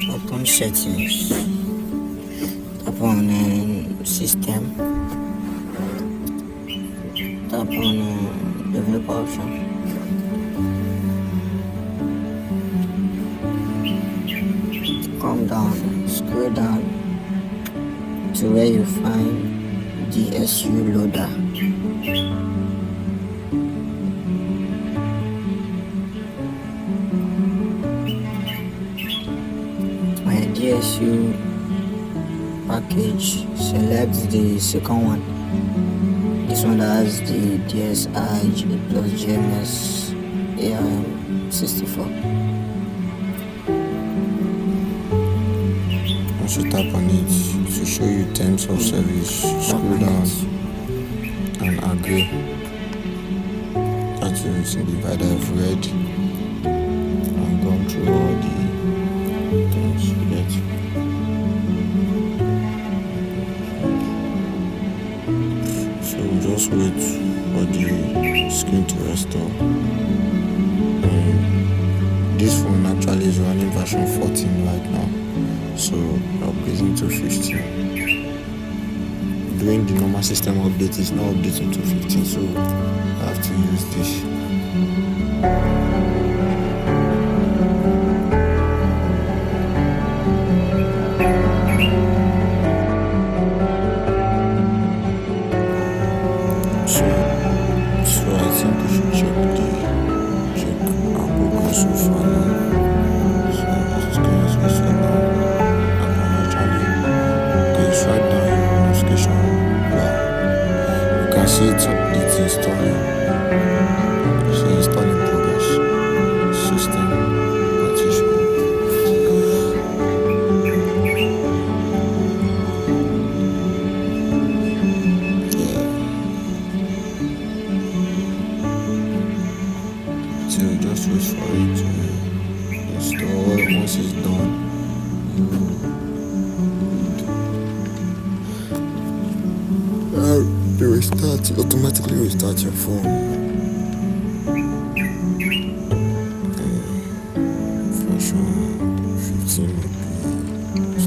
Open settings, tap on system, tap on developer option. Come down, scroll down to where you find DSU loader. My DSU package, select the second one. This one that has the DSI plus GMS ARM 64. Once you tap on it to show you terms of service, scroll down and agree. That is in the divider I've read and gone through all the things you get. So just wait for the screen to restore. This phone actually is running version 14 right now, so upgrading to 15. Doing the normal system update is now updating to 15, so I have to use this. So I think we should check our progress so far now. So let's go as we said now. And I'm actually it's right now in notification bar. You can see it's installing. So installing progress. System partition. So just wait for it to install. Once it's done, you automatically restart your phone. Version 15 would be